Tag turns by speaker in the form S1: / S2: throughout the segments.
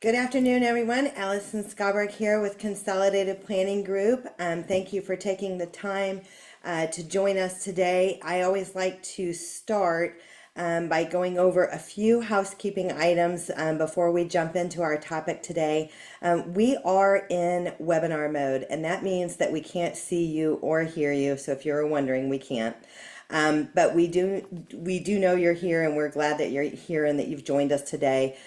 S1: Good afternoon, everyone. Allison Scoberg here with Consolidated Planning Group. Thank you for taking the time to join us today. I always like to start by going over a few housekeeping items before we jump into our topic today. We are in webinar mode, and that means that we can't see you or hear you. So if you're wondering, we can't. But we do know you're here, and we're glad that you're here and that you've joined us today.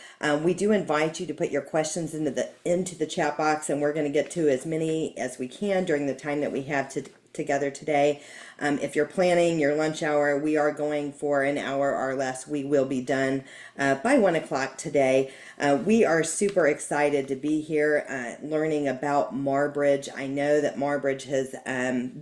S1: We do invite you to put your questions into the chat box, and we're going to get to as many as we can during the time that we have together today. If you're planning your lunch hour, we are going for an hour or less. We will be done by 1 o'clock today. We are super excited to be here learning about Marbridge. I know that Marbridge has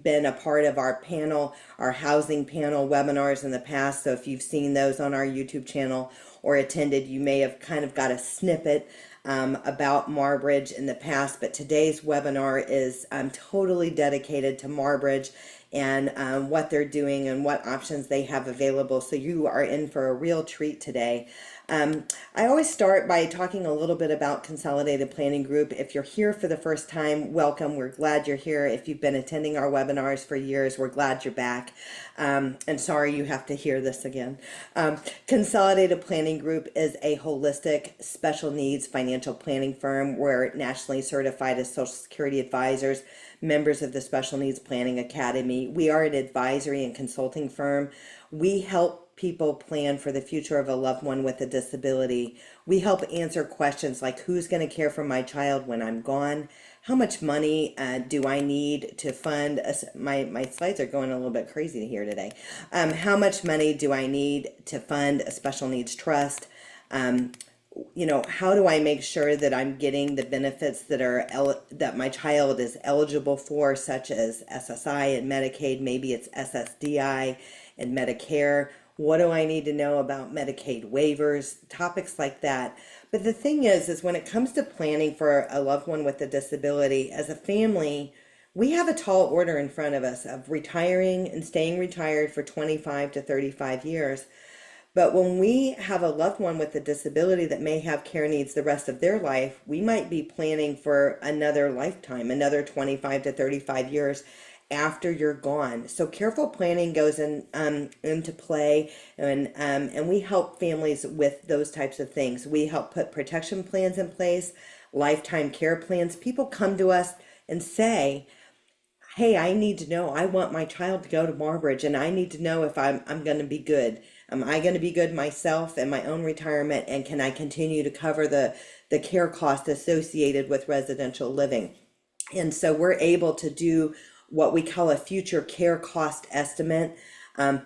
S1: been a part of our panel, our housing panel webinars in the past. So if you've seen those on our YouTube channel or attended, you may have kind of got a snippet about Marbridge in the past, but today's webinar is totally dedicated to Marbridge and what they're doing and what options they have available. So you are in for a real treat today. I always start by talking a little bit about Consolidated Planning Group. If you're here for the first time, welcome. We're glad you're here. If you've been attending our webinars for years, we're glad you're back. And sorry you have to hear this again. Consolidated Planning Group is a holistic special needs financial planning firm. We're nationally certified as Social Security advisors, members of the Special Needs Planning Academy. We are an advisory and consulting firm. We help people plan for the future of a loved one with a disability. We help answer questions like, who's going to care for my child when I'm gone? How much money do I need to fund my slides are going a little bit crazy here today. How much money do I need to fund a special needs trust? How do I make sure that I'm getting the benefits that my child is eligible for, such as SSI and Medicaid? Maybe it's SSDI and Medicare. What do I need to know about Medicaid waivers? Topics like that. But the thing is when it comes to planning for a loved one with a disability, as a family, we have a tall order in front of us of retiring and staying retired for 25 to 35 years. But when we have a loved one with a disability that may have care needs the rest of their life, we might be planning for another lifetime, another 25 to 35 years after you're gone. So careful planning goes into play, and we help families with those types of things. We help put protection plans in place, lifetime care plans. People come to us and say, hey, I need to know, I want my child to go to Marbridge, and I need to know if I'm going to be good. Am I going to be good myself in my own retirement, and can I continue to cover the care cost associated with residential living? And so we're able to do what we call a future care cost estimate,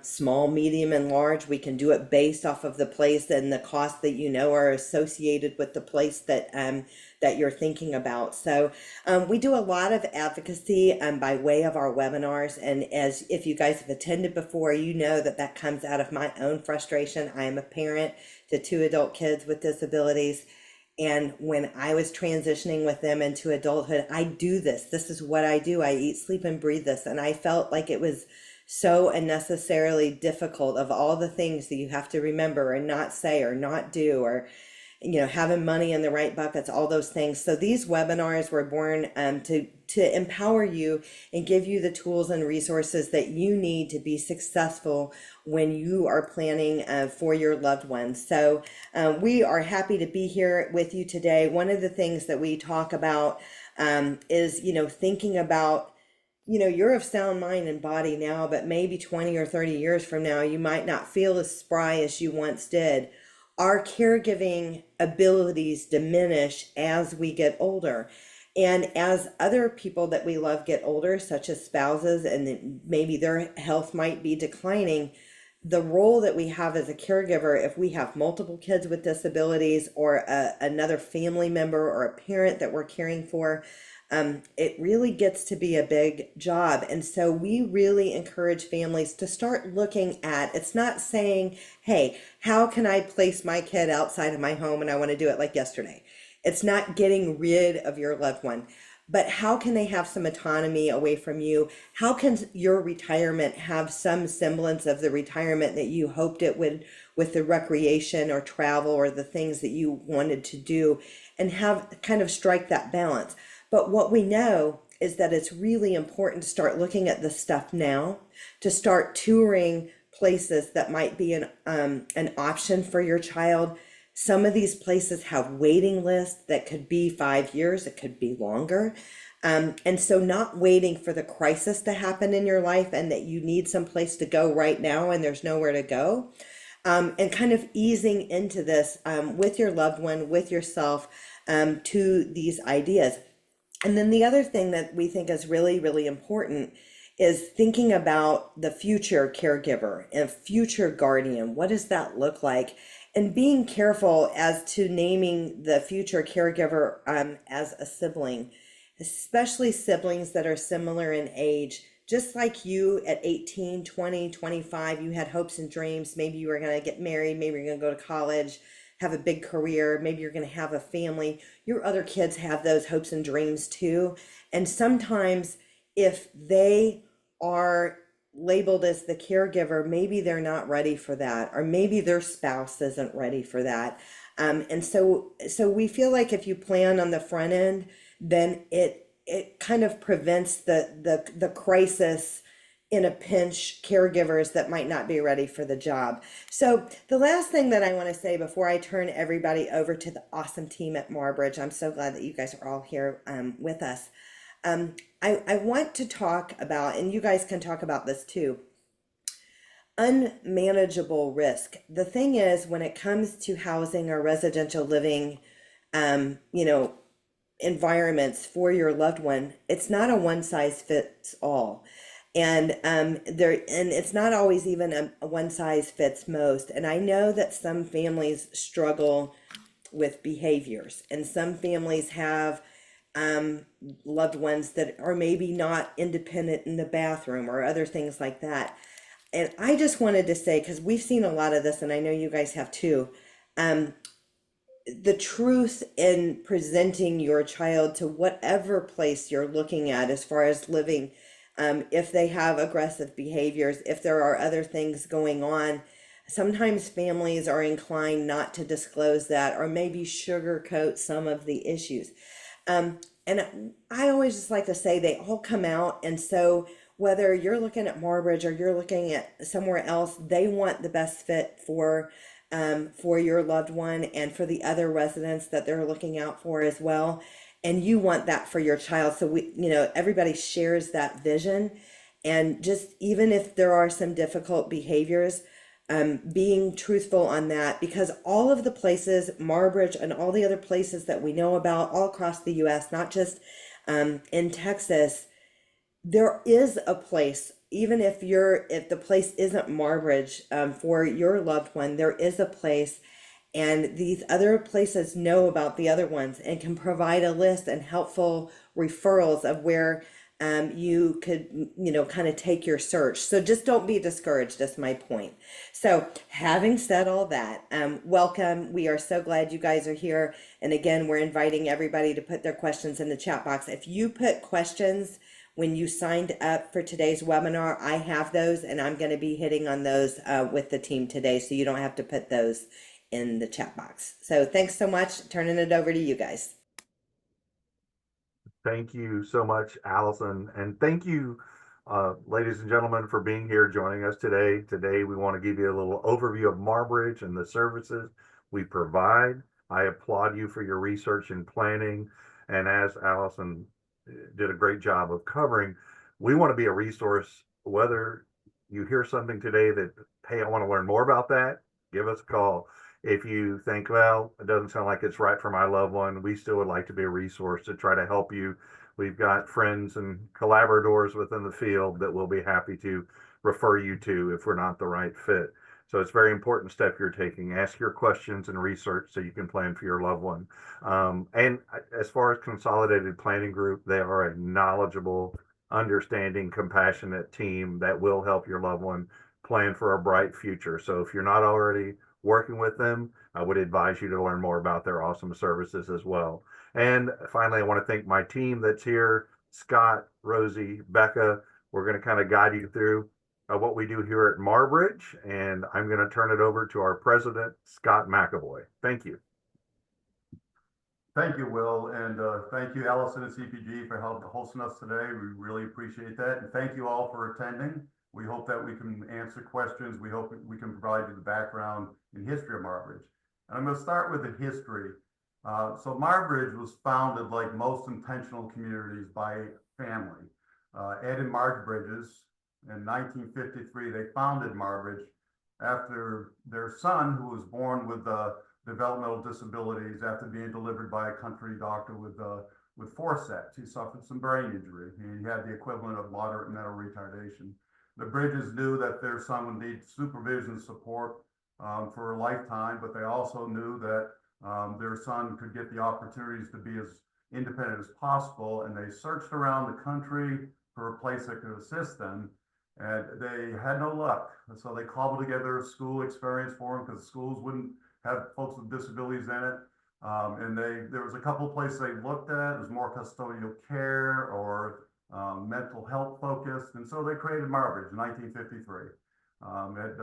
S1: small, medium, and large. We can do it based off of the place and the costs that are associated with the place that you're thinking about. So we do a lot of advocacy by way of our webinars, and as if you guys have attended before, you know that comes out of my own frustration. I am a parent to 2 adult kids with disabilities. And when I was transitioning with them into adulthood, I do this. This is what I do. I eat, sleep, and breathe this. And I felt like it was so unnecessarily difficult, of all the things that you have to remember and not say or not do, or having money in the right buckets, all those things. So these webinars were born to empower you and give you the tools and resources that you need to be successful when you are planning for your loved ones. So we are happy to be here with you today. One of the things that we talk about is, thinking about, you're of sound mind and body now, but maybe 20 or 30 years from now, you might not feel as spry as you once did. Our caregiving abilities diminish as we get older. And as other people that we love get older, such as spouses, and maybe their health might be declining, the role that we have as a caregiver, if we have multiple kids with disabilities or another family member or a parent that we're caring for, it really gets to be a big job. And so we really encourage families to start looking at, it's not saying, hey, how can I place my kid outside of my home and I want to do it like yesterday. It's not getting rid of your loved one, but how can they have some autonomy away from you? How can your retirement have some semblance of the retirement that you hoped it would, with the recreation or travel or the things that you wanted to do, and have kind of strike that balance? But what we know is that it's really important to start looking at this stuff now, to start touring places that might be an option for your child. Some of these places have waiting lists that could be 5 years, it could be longer. And so not waiting for the crisis to happen in your life and that you need some place to go right now and there's nowhere to go. And kind of easing into this with your loved one, with yourself, to these ideas. And then the other thing that we think is really, really important is thinking about the future caregiver and future guardian. What does that look like? And being careful as to naming the future caregiver as a sibling, especially siblings that are similar in age. Just like you at 18, 20, 25, you had hopes and dreams. Maybe you were going to get married, maybe you're going to go to college, have a big career, maybe you're going to have a family. Your other kids have those hopes and dreams too. And sometimes if they are labeled as the caregiver, maybe they're not ready for that, or maybe their spouse isn't ready for that. And so we feel like if you plan on the front end, then it kind of prevents the crisis in a pinch caregivers that might not be ready for the job. So the last thing that I want to say before I turn everybody over to the awesome team at Marbridge, I'm so glad that you guys are all here with us. I want to talk about, and you guys can talk about this too, unmanageable risk. The thing is, when it comes to housing or residential living, you know, environments for your loved one, it's not a one size fits all. And it's not always even a one size fits most. And I know that some families struggle with behaviors, and some families have loved ones that are maybe not independent in the bathroom or other things like that. And I just wanted to say, because we've seen a lot of this, and I know you guys have too, the truth in presenting your child to whatever place you're looking at as far as living, if they have aggressive behaviors, if there are other things going on, sometimes families are inclined not to disclose that or maybe sugarcoat some of the issues. And I always just like to say they all come out. And so whether you're looking at Marbridge or you're looking at somewhere else, they want the best fit for your loved one and for the other residents that they're looking out for as well. And you want that for your child. So everybody shares that vision. And just even if there are some difficult behaviors, being truthful on that, because all of the places, Marbridge and all the other places that we know about all across the US, not just in Texas, there is a place, even if the place isn't Marbridge, for your loved one, there is a place, and these other places know about the other ones and can provide a list and helpful referrals of where you could, kind of take your search. So just don't be discouraged. That's my point. So having said all that, welcome. We are so glad you guys are here. And again, we're inviting everybody to put their questions in the chat box. If you put questions when you signed up for today's webinar, I have those, and I'm going to be hitting on those with the team today, so you don't have to put those in the chat box. So thanks so much. Turning it over to you guys.
S2: Thank you so much, Allison. And thank you, ladies and gentlemen, for being here, joining us today. Today, we want to give you a little overview of Marbridge and the services we provide. I applaud you for your research and planning. And as Allison did a great job of covering, we want to be a resource. Whether you hear something today that, hey, I want to learn more about that, give us a call. If you think, well, it doesn't sound like it's right for my loved one, we still would like to be a resource to try to help you. We've got friends and collaborators within the field that we'll be happy to refer you to if we're not the right fit. So it's a very important step you're taking. Ask your questions and research so you can plan for your loved one. And as far as Consolidated Planning Group, they are a knowledgeable, understanding, compassionate team that will help your loved one plan for a bright future. So if you're not already working with them, I would advise you to learn more about their awesome services as well. And finally, I want to thank my team that's here, Scott, Rosie, Becca. We're going to kind of guide you through what we do here at Marbridge, and I'm going to turn it over to our president, Scott McAvoy. Thank you.
S3: Thank you, Will, and thank you, Allison and CPG, for hosting us today. We really appreciate that, and thank you all for attending. We hope that we can answer questions. We hope we can provide you the background and history of Marbridge. And I'm going to start with the history. So Marbridge was founded, like most intentional communities, by family. Ed and Marge Bridges, in 1953, they founded Marbridge after their son, who was born with developmental disabilities after being delivered by a country doctor with forceps. He suffered some brain injury. He had the equivalent of moderate mental retardation. The Bridges knew that their son would need supervision and support for a lifetime, but they also knew that their son could get the opportunities to be as independent as possible, and they searched around the country for a place that could assist them, and they had no luck. So they cobbled together a school experience for them, because schools wouldn't have folks with disabilities in it. And there was a couple of places they looked at. It was more custodial care or mental health focused. And so they created Marbridge in 1953. At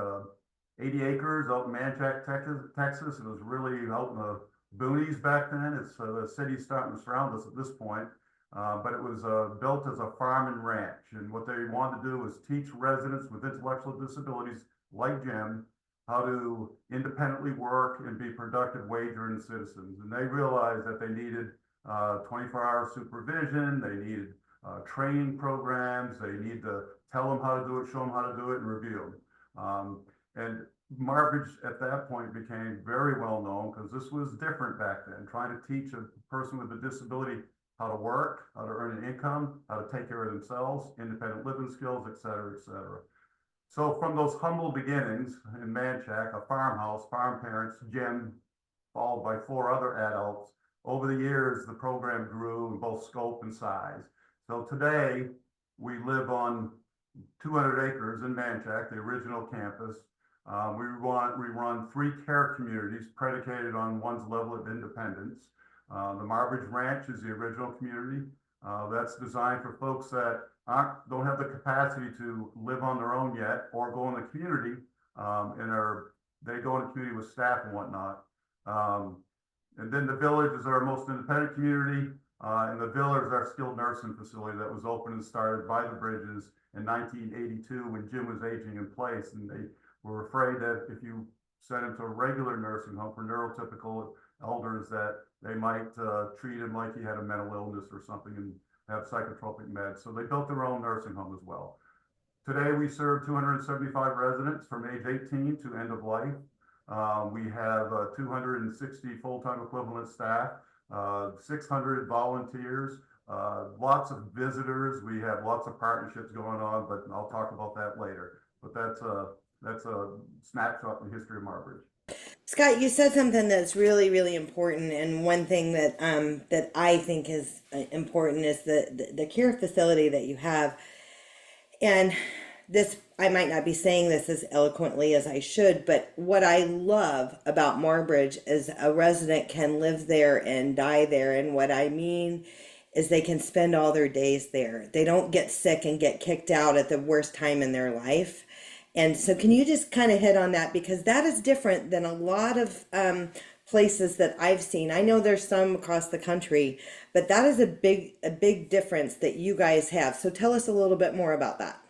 S3: 80 acres out in Manchaca, Texas. It was really out in the boonies back then. It's the city's starting to surround us at this point. But it was built as a farm and ranch. And what they wanted to do was teach residents with intellectual disabilities like Jim how to independently work and be productive wage-earning citizens. And they realized that they needed 24-hour supervision, they needed training programs, they need to tell them how to do it, show them how to do it, and review them. And Marbridge at that point became very well known because this was different back then, trying to teach a person with a disability how to work, how to earn an income, how to take care of themselves, independent living skills, et cetera, et cetera. So from those humble beginnings in Manchaca, a farmhouse, farm parents, Jim, followed by 4 other adults, over the years, the program grew in both scope and size. So today, we live on 200 acres in Manchaca, the original campus. We run 3 care communities predicated on one's level of independence. The Marbridge Ranch is the original community. That's designed for folks that don't have the capacity to live on their own yet, or go in the community, they go in the community with staff and whatnot. And then the Village is our most independent community, and the Village is our skilled nursing facility that was opened and started by the Bridges in 1982 when Jim was aging in place, and they were afraid that if you sent him to a regular nursing home for neurotypical elders, that they might treat him like he had a mental illness or something and have psychotropic meds. So they built their own nursing home as well. Today, we serve 275 residents from age 18 to end of life. We have 260 full-time equivalent staff, 600 volunteers, lots of visitors. We have lots of partnerships going on, but I'll talk about that later. But that's a snapshot in the history of Marbridge.
S1: Scott, you said something that's really, really important, and one thing that that I think is important is the care facility that you have. And this, I might not be saying this as eloquently as I should, but what I love about Marbridge is a resident can live there and die there, and what I mean is they can spend all their days there. They don't get sick and get kicked out at the worst time in their life. And so can you just kind of hit on that? Because that is different than a lot of places that I've seen. I know there's some across the country, but that is a big difference that you guys have. So tell us a little bit more about that.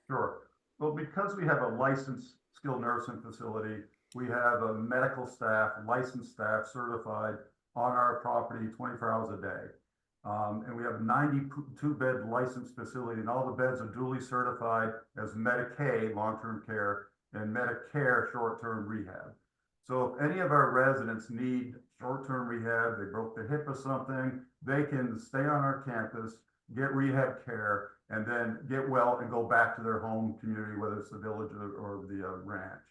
S3: Sure. Well, because we have a licensed skilled nursing facility, we have a medical staff, licensed staff certified on our property 24 hours a day. And we have a 92-bed licensed facility, and all the beds are duly certified as Medicaid long-term care and Medicare short-term rehab. So if any of our residents need short-term rehab, they broke their hip or something, they can stay on our campus, get rehab care, and then get well and go back to their home community, whether it's the Village or the ranch.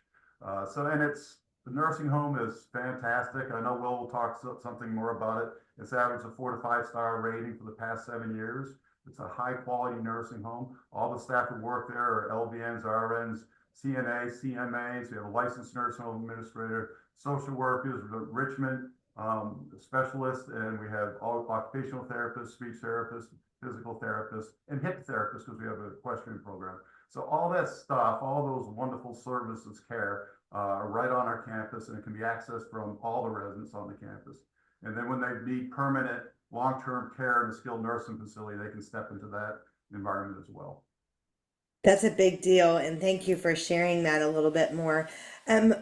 S3: The nursing home is fantastic. I know Will talk something more about it. It's averaged a 4 to 5 star rating for the past 7 years. It's a high quality nursing home. All the staff who work there are LVNs, RNs, CNA, CMAs, we have a licensed nursing home administrator, social workers, enrichment specialists, and we have all occupational therapists, speech therapists, physical therapists, and hip therapists because we have a equestrian program. So all that stuff, all those wonderful services care are right on our campus, and it can be accessed from all the residents on the campus. And then when they need permanent long-term care in a skilled nursing facility, they can step into that environment as well.
S1: That's a big deal, and thank you for sharing that a little bit more.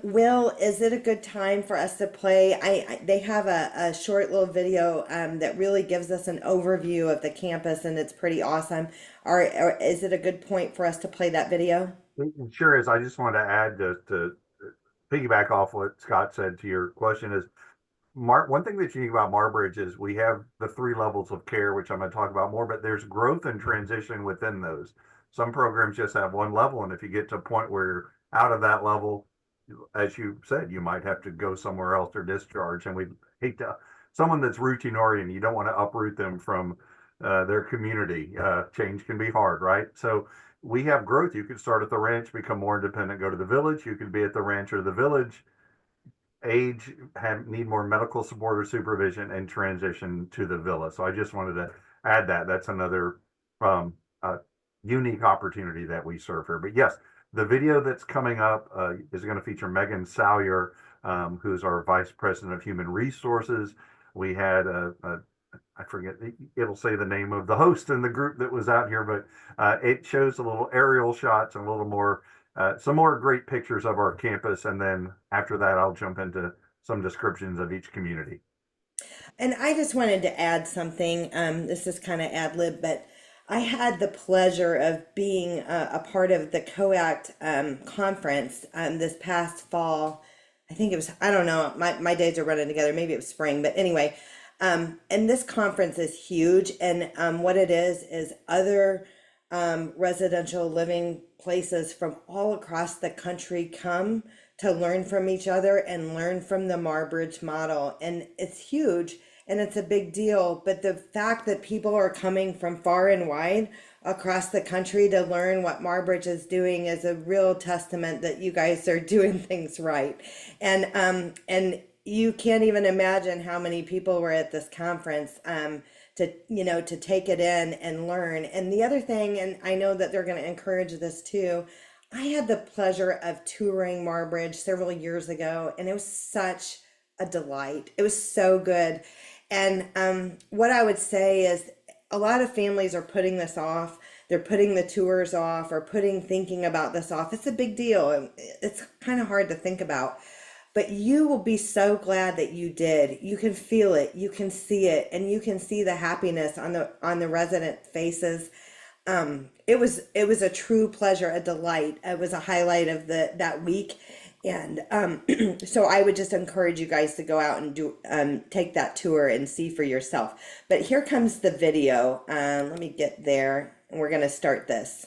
S1: Will, is it a good time for us to play? They have a short little video that really gives us an overview of the campus, and it's pretty awesome. Or is it a good point for us to play that video?
S2: It sure is. I just want to add to piggyback off what Scott said to your question is one thing that's unique about Marbridge is we have the 3 levels of care, which I'm going to talk about more, but there's growth and transition within those. Some programs just have 1 level, and if you get to a point where you're out of that level, as you said, you might have to go somewhere else or discharge. And we hate to, someone that's routine oriented, you don't want to uproot them from their community. Change can be hard, right? So we have growth. You could start at the ranch, become more independent, go to the village. You could be at the ranch or the village, age, need more medical support or supervision, and transition to the villa. So I just wanted to add that. That's another unique opportunity that we serve here. But yes, the video that's coming up is going to feature Megan Salyer, who's our Vice President of Human Resources. We had I forget, it'll say the name of the host in the group that was out here, but it shows a little aerial shots and a little more, some more great pictures of our campus. And then after that, I'll jump into some descriptions of each community.
S1: And I just wanted to add something. This is kind of ad lib, but I had the pleasure of being a part of the COACT conference this past fall. I think it was, I don't know, my days are running together. Maybe it was spring, but anyway. And this conference is huge. And what it is other residential living places from all across the country come to learn from each other and learn from the Marbridge model. And it's huge. And it's a big deal, but the fact that people are coming from far and wide across the country to learn what Marbridge is doing is a real testament that you guys are doing things right. And you can't even imagine how many people were at this conference to take it in and learn. And the other thing, and I know that they're going to encourage this too, I had the pleasure of touring Marbridge several years ago, and it was such a delight. It was so good. And what I would say is a lot of families are putting this off. They're putting the tours off or thinking about this off. It's a big deal. It's kind of hard to think about, but you will be so glad that you did. You can feel it, you can see it, and you can see the happiness on the resident faces. It was a true pleasure, a delight. It was a highlight of that week. And so I would just encourage you guys to go out and take that tour and see for yourself. But here comes the video. Let me get there, and we're going to start this.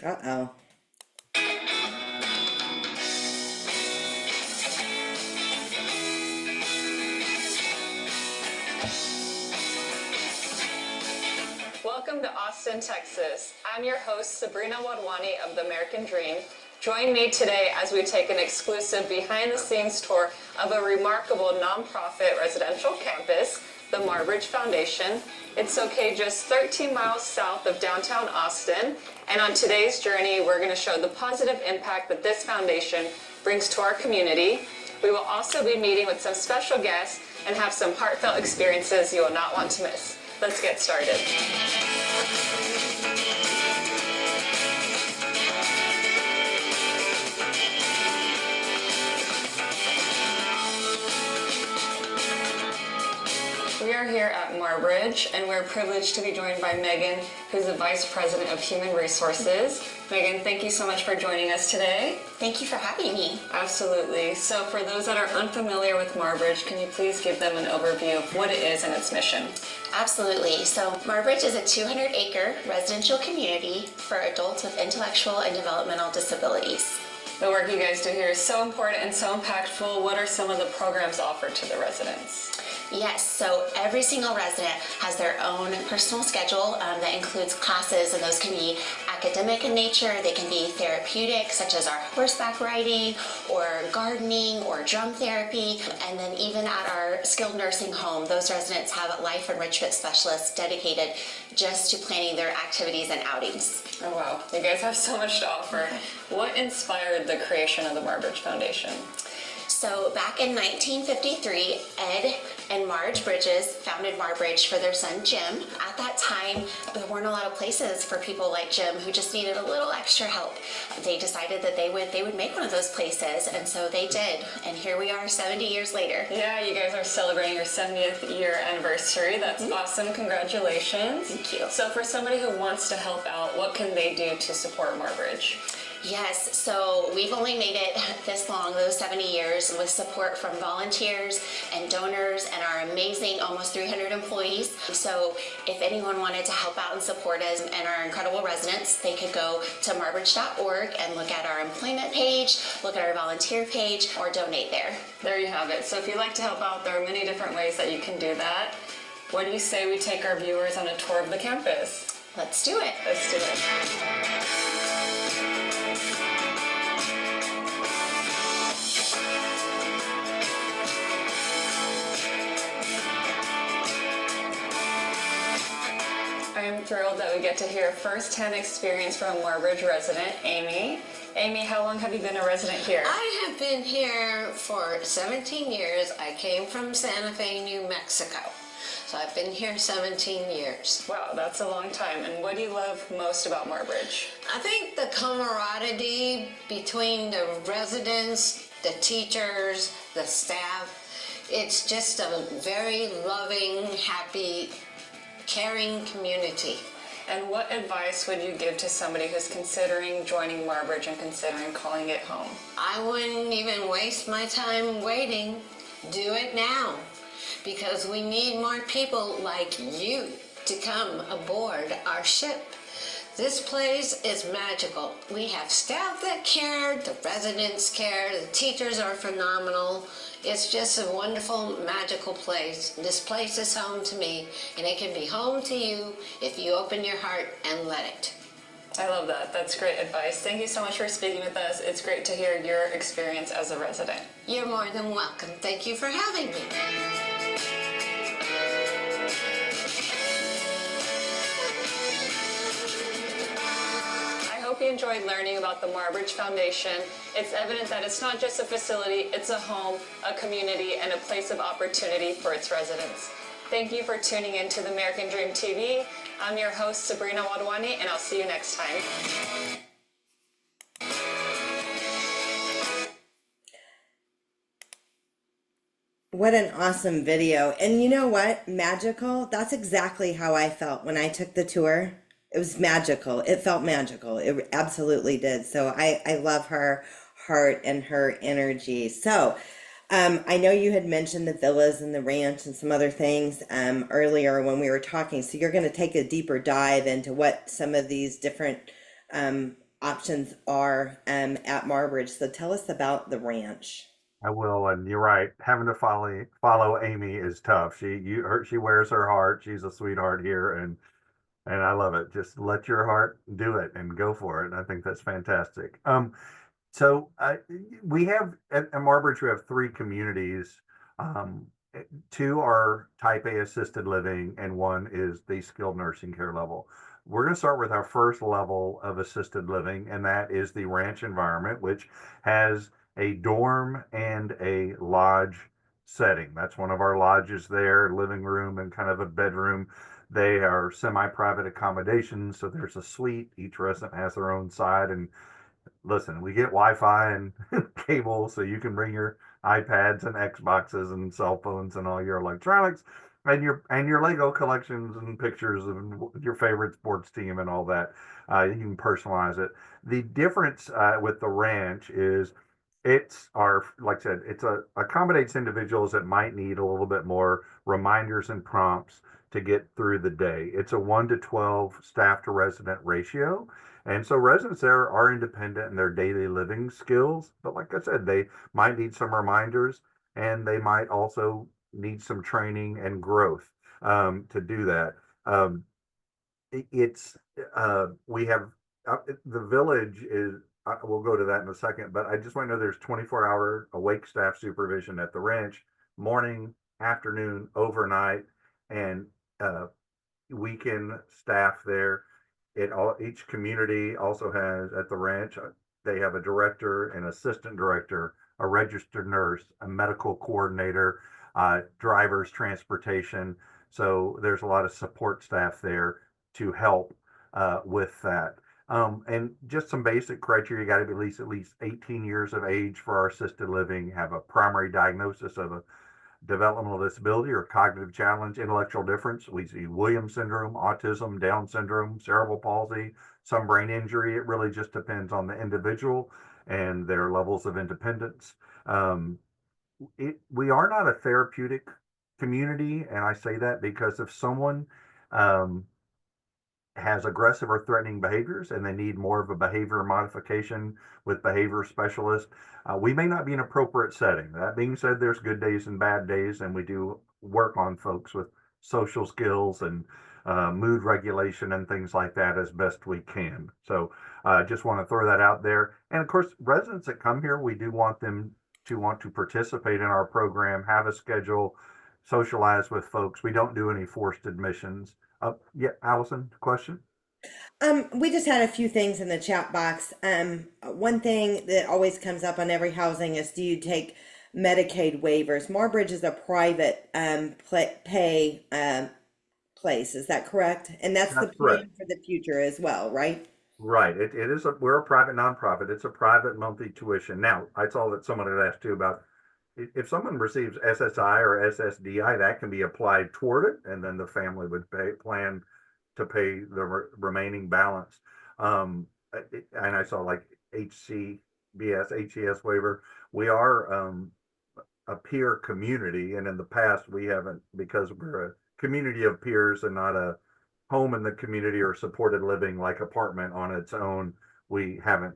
S1: Uh-oh.
S4: Welcome to Austin, Texas. I'm your host, Sabrina Wadwani of The American Dream. Join me today as we take an exclusive behind-the-scenes tour of a remarkable nonprofit residential campus, the Marbridge Foundation. It's located just 13 miles south of downtown Austin. And on today's journey, we're going to show the positive impact that this foundation brings to our community. We will also be meeting with some special guests and have some heartfelt experiences you will not want to miss. Let's get started. We are here at Marbridge, and we're privileged to be joined by Megan, who's the Vice President of Human Resources. Megan, thank you so much for joining us today.
S5: Thank you for having me.
S4: Absolutely. So for those that are unfamiliar with Marbridge, can you please give them an overview of what it is and its mission?
S5: Absolutely. So Marbridge is a 200-acre residential community for adults with intellectual and developmental disabilities.
S4: The work you guys do here is so important and so impactful. What are some of the programs offered to the residents?
S5: Yes, so every single resident has their own personal schedule that includes classes, and those can be academic in nature, they can be therapeutic, such as our horseback riding, or gardening, or drum therapy, and then even at our skilled nursing home, those residents have life enrichment specialists dedicated just to planning their activities and outings.
S4: Oh wow, you guys have so much to offer. What inspired the creation of the Marbridge Foundation?
S5: So back in 1953, Ed and Marge Bridges founded Marbridge for their son Jim. At that time, there weren't a lot of places for people like Jim who just needed a little extra help. They decided that they would make one of those places, and so they did. And here we are 70 years later.
S4: Yeah, you guys are celebrating your 70th year anniversary. That's awesome. Congratulations.
S5: Thank you.
S4: So for somebody who wants to help out, what can they do to support Marbridge?
S5: Yes, so we've only made it this long, those 70 years, with support from volunteers and donors and our amazing almost 300 employees. So if anyone wanted to help out and support us and our incredible residents, they could go to marbridge.org and look at our employment page, look at our volunteer page, or donate there.
S4: There you have it. So if you'd like to help out, there are many different ways that you can do that. What do you say we take our viewers on a tour of the campus?
S5: Let's do it.
S4: Let's do it. I am thrilled that we get to hear first-hand experience from a Marbridge resident, Amy. Amy, how long have you been a resident here?
S6: I have been here for 17 years. I came from Santa Fe, New Mexico. So I've been here 17 years.
S4: Wow, that's a long time. And what do you love most about Marbridge?
S6: I think the camaraderie between the residents, the teachers, the staff, it's just a very loving, happy, caring community.
S4: And what advice would you give to somebody who's considering joining Marbridge and considering calling it home?
S6: I wouldn't even waste my time waiting. Do it now, because we need more people like you to come aboard our ship. This place is magical. We have staff that care, the residents care, the teachers are phenomenal. It's just a wonderful, magical place. This place is home to me, and it can be home to you if you open your heart and let it.
S4: I love that. That's great advice. Thank you so much for speaking with us. It's great to hear your experience as a resident.
S6: You're more than welcome. Thank you for having me.
S4: I hope you enjoyed learning about the Marbridge Foundation. It's evident that it's not just a facility, it's a home, a community, and a place of opportunity for its residents. Thank you for tuning in to the American Dream TV. I'm your host, Sabrina Wadwani, and I'll see you next time.
S1: What an awesome video. And you know what? Magical. That's exactly how I felt when I took the tour. It was magical. It felt magical. It absolutely did. So I love her heart and her energy. So I know you had mentioned the villas and the ranch and some other things earlier when we were talking. So you're going to take a deeper dive into what some of these different options are at Marbridge. So tell us about the ranch.
S2: I will, and you're right. Having to follow Amy is tough. She wears her heart. She's a sweetheart here, and I love it. Just let your heart do it and go for it. I think that's fantastic. So we have at Marbridge, we have 3 communities. 2 are type A assisted living, and 1 is the skilled nursing care level. We're going to start with our first level of assisted living, and that is the ranch environment, which has a dorm and a lodge setting. That's one of our lodges there, living room and kind of a bedroom. They are semi-private accommodations, so there's a suite. Each resident has their own side, and listen, we get Wi-Fi and cable, so you can bring your iPads and Xboxes and cell phones and all your electronics and your Lego collections and pictures of your favorite sports team and all that. You can personalize it. The difference with the ranch is like I said, accommodates individuals that might need a little bit more reminders and prompts to get through the day. It's a 1 to 12 staff to resident ratio. And so residents there are independent in their daily living skills. But like I said, they might need some reminders, and they might also need some training and growth to do that. Um, it's we have the village is we'll go to that in a second, but I just want to know there's 24-hour awake staff supervision at the ranch, morning, afternoon, overnight, and weekend staff there. Each community also has at the ranch, they have a director, an assistant director, a registered nurse, a medical coordinator, drivers, transportation. So there's a lot of support staff there to help with that. And just some basic criteria: you got to be at least 18 years of age for our assisted living, have a primary diagnosis of a developmental disability or cognitive challenge, intellectual difference. We see Williams syndrome, autism, Down syndrome, cerebral palsy, some brain injury. It really just depends on the individual and their levels of independence. We are not a therapeutic community, and I say that because if someone um, has aggressive or threatening behaviors and they need more of a behavior modification with behavior specialists, we may not be an appropriate setting. That being said, there's good days and bad days, and we do work on folks with social skills and mood regulation and things like that as best we can. So I just want to throw that out there. And of course, residents that come here, we do want them to want to participate in our program, have a schedule, socialize with folks. We don't do any forced admissions. Yeah, Allison, question?
S1: We just had a few things in the chat box. One thing that always comes up on every housing is, do you take Medicaid waivers? Marbridge is a private pay place. Is that correct? And that's the
S2: That's correct.
S1: plan for the future as well, right?
S2: Right. It is we're a private nonprofit. It's a private monthly tuition. Now, I saw that someone had asked too about if someone receives SSI or SSDI, that can be applied toward it, and then the family would plan to pay the remaining balance. And I saw like HCBS, HES waiver. We are a peer community, and in the past we haven't, because we're a community of peers and not a home in the community or supported living like apartment on its own. We haven't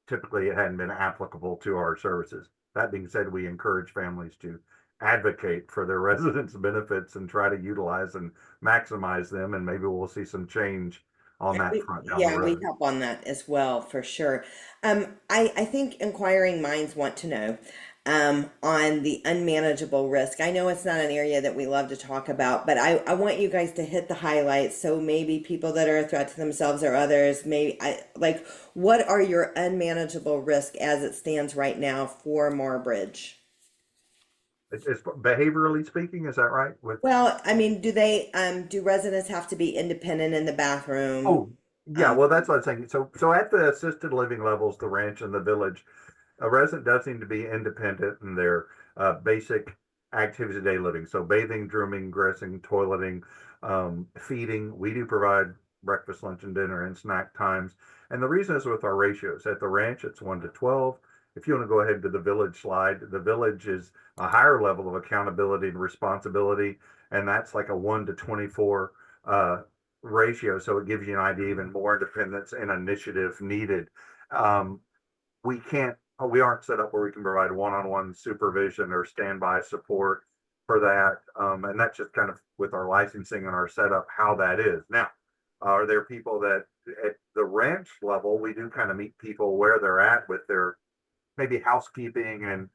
S2: typically, it hadn't been applicable to our services. That being said, we encourage families to advocate for their residents' benefits and try to utilize and maximize them, and maybe we'll see some change on that front down the
S1: Yeah, we
S2: road.
S1: help on that as well, for sure. I think inquiring minds want to know on the unmanageable risk. I know it's not an area that we love to talk about, but I want you guys to hit the highlights. So maybe people that are a threat to themselves or others, like, what are your unmanageable risk as it stands right now for Marbridge?
S2: It's behaviorally speaking, is that right?
S1: Well, I mean, do residents have to be independent in the bathroom?
S2: Oh, yeah,
S1: Um,
S2: well, that's what I'm saying. So at the assisted living levels, the ranch and the village, a resident does need to be independent in their basic activities of daily living. So bathing, grooming, dressing, toileting, feeding. We do provide breakfast, lunch, and dinner and snack times. And the reason is with our ratios. At the ranch, it's 1 to 12. If you want to go ahead to the village slide, the village is a higher level of accountability and responsibility, and that's like a 1 to 24 ratio. So it gives you an idea, even more independence and initiative needed. Um, we aren't set up where we can provide one-on-one supervision or standby support for that. And that's just kind of with our licensing and our setup, how that is. Now, are there people that at the ranch level, we do kind of meet people where they're at with their maybe housekeeping and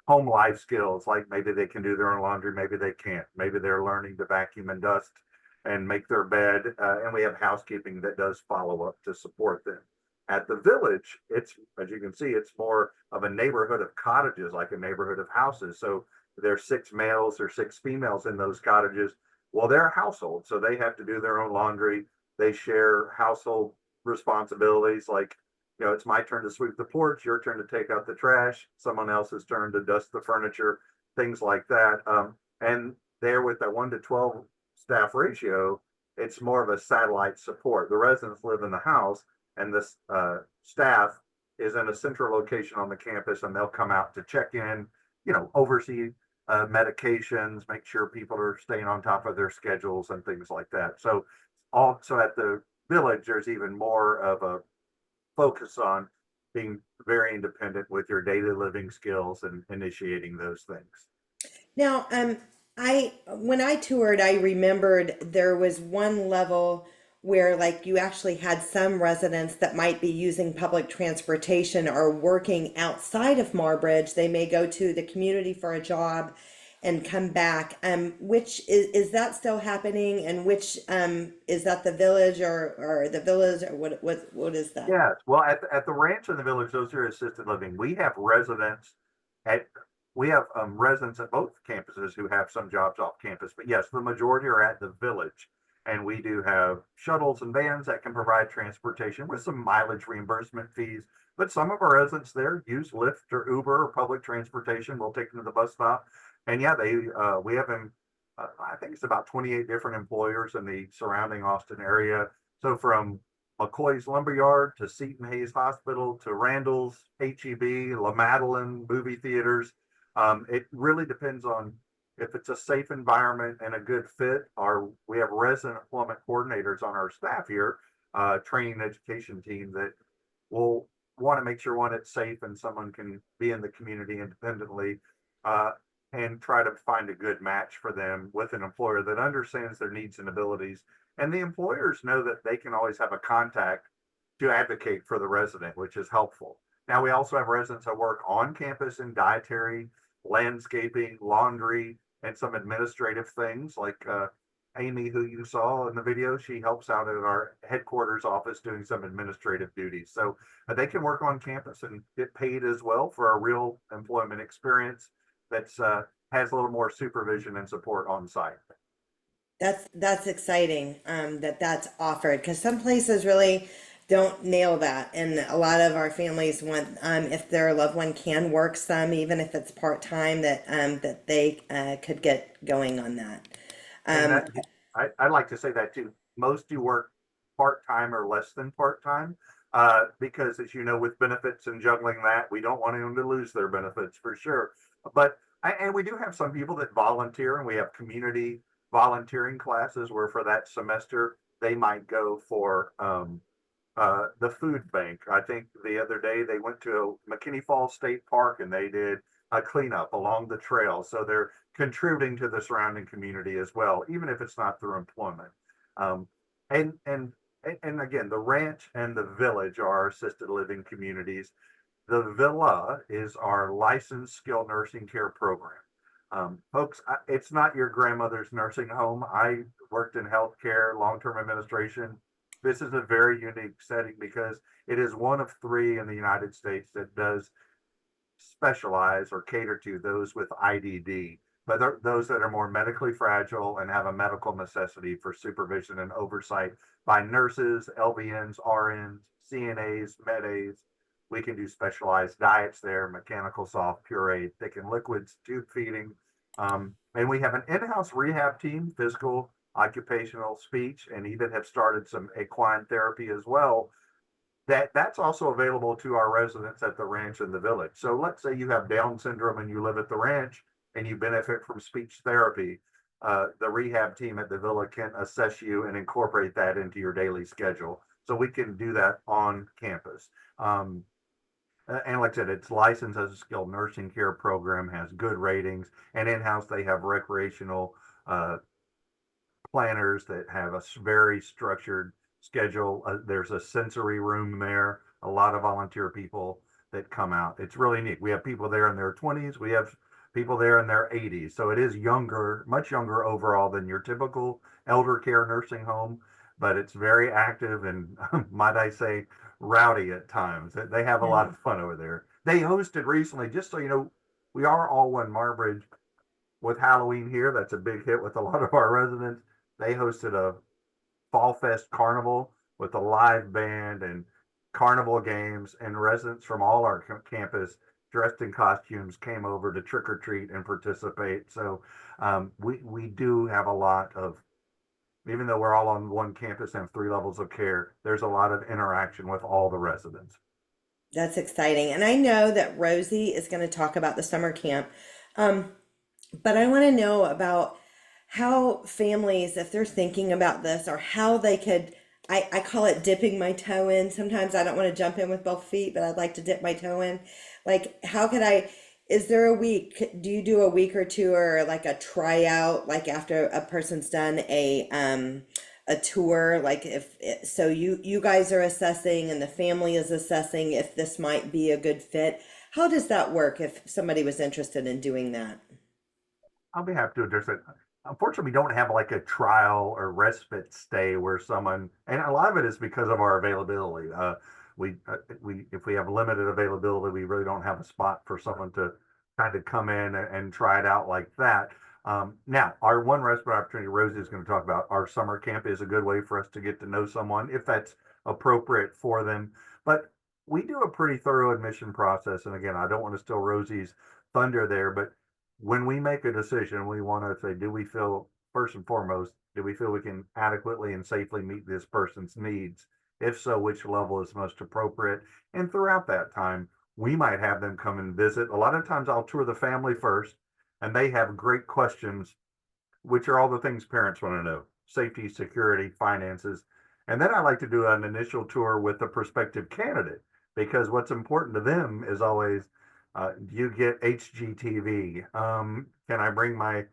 S2: home life skills, like maybe they can do their own laundry, maybe they can't, maybe they're learning to vacuum and dust and make their bed, and we have housekeeping that does follow up to support them. At the village, it's, as you can see, it's more of a neighborhood of cottages, like a neighborhood of houses. So there's 6 males or 6 females in those cottages. Well, they're a household, so they have to do their own laundry. They share household responsibilities, like, it's my turn to sweep the porch, your turn to take out the trash, someone else's turn to dust the furniture, things like that. And there with that 1 to 12 staff ratio, it's more of a satellite support. The residents live in the house, and this staff is in a central location on the campus, and they'll come out to check in, oversee medications, make sure people are staying on top of their schedules and things like that. So also at the village, there's even more of a focus on being very independent with your daily living skills and initiating those things.
S1: Now, when I toured, I remembered there was one level where like you actually had some residents that might be using public transportation or working outside of Marbridge. They may go to the community for a job and come back. Which is that still happening? And which is that the village or the village or what is that?
S2: Yes, well, at the ranch in the village, those are assisted living. At we have residents at both campuses who have some jobs off campus, but yes, the majority are at the village. And we do have shuttles and vans that can provide transportation with some mileage reimbursement fees. But some of our residents there use Lyft or Uber or public transportation. We'll take them to the bus stop. And yeah, we have them. I think it's about 28 different employers in the surrounding Austin area. So from McCoy's Lumberyard to Seton Hayes Hospital to Randall's, HEB, La Madeline movie theaters. It really depends on if it's a safe environment and a good fit. We have resident employment coordinators on our staff here, training and education team that will want to make sure one, it's safe and someone can be in the community independently, uh, and try to find a good match for them with an employer that understands their needs and abilities. And the employers know that they can always have a contact to advocate for the resident, which is helpful. Now, we also have residents that work on campus in dietary, landscaping, laundry, and some administrative things like Amy, who you saw in the video. She helps out at our headquarters office doing some administrative duties. So they can work on campus and get paid as well for a real employment experience that's has a little more supervision and support on site.
S1: That's exciting, that's offered because some places really don't nail that, and a lot of our families want, if their loved one can work some, even if it's part time, that they could get going on that.
S2: And
S1: Um,
S2: I'd like to say that too. Most do work part-time or less than part-time, because as you know, with benefits and juggling that, we don't want them to lose their benefits for sure. But and we do have some people that volunteer, and we have community volunteering classes where for that semester they might go for the food bank. I think the other day they went to McKinney Falls State Park and they did a cleanup along the trail. So they're contributing to the surrounding community as well, even if it's not through employment. Um, and and and again, the ranch and the village are our assisted living communities. The villa is our licensed skilled nursing care program. Folks, it's not your grandmother's nursing home. I worked in healthcare, long-term administration. This is a very unique setting because it is one of three in the United States that does specialize or cater to those with IDD, but those that are more medically fragile and have a medical necessity for supervision and oversight by nurses, LVNs, RNs, CNAs, Med-Aids. We can do specialized diets there, mechanical, soft, pureed, thick and liquids, tube feeding. And we have an in-house rehab team, physical, occupational, speech, and even have started some equine therapy as well. That's also available to our residents at the ranch and the village. So let's say you have Down syndrome and you live at the ranch and you benefit from speech therapy. The rehab team at the villa can assess you and incorporate that into your daily schedule. So we can do that on campus. And like I said, it's licensed as a skilled nursing care program, has good ratings, and in-house they have recreational planners that have a very structured schedule. There's a sensory room there, a lot of volunteer people that come out. It's really neat. We have people there in their 20s. We have people there in their 80s. So it is younger, much younger overall than your typical elder care nursing home, but it's very active and might I say, rowdy at times. They have a lot of fun over there. They hosted recently, just so you know, we are all one Marbridge with Halloween here. That's a big hit with a lot of our residents. They hosted a Fall Fest carnival with a live band and carnival games, and residents from all our campus dressed in costumes came over to trick or treat and participate. So we do have a lot of, even though we're all on one campus and have three levels of care, there's a lot of interaction with all the residents.
S1: that's exciting. And I know that Rosie is going to talk about the summer camp. Um, but I want to know about how families, if they're thinking about this, or how they could, I call it dipping my toe in. Sometimes I don't want to jump in with both feet, but I'd like to dip my toe in. Like, how could I, is there a week? Do you do a week or two, or like a tryout, like after a person's done a tour, like if so you guys are assessing and the family is assessing if this might be a good fit. How does that work if somebody was interested in doing that?
S2: I'll be happy to address it. Unfortunately, we don't have like a trial or respite stay where someone, and a lot of it is because of our availability. If we have limited availability, we really don't have a spot for someone to kind of come in and try it out like that. Now, our one respite opportunity, Rosie is going to talk about our summer camp is a good way for us to get to know someone if that's appropriate for them. But we do a pretty thorough admission process. And again, I don't want to steal Rosie's thunder there, but when we make a decision, we want to say, do we feel, first and foremost, do we feel we can adequately and safely meet this person's needs? If so, which level is most appropriate? And throughout that time, we might have them come and visit. A lot of times I'll tour the family first, and they have great questions, which are all the things parents want to know: safety, security, finances. And then I like to do an initial tour with the prospective candidate, because what's important to them is always, do you get HGTV? Can I bring my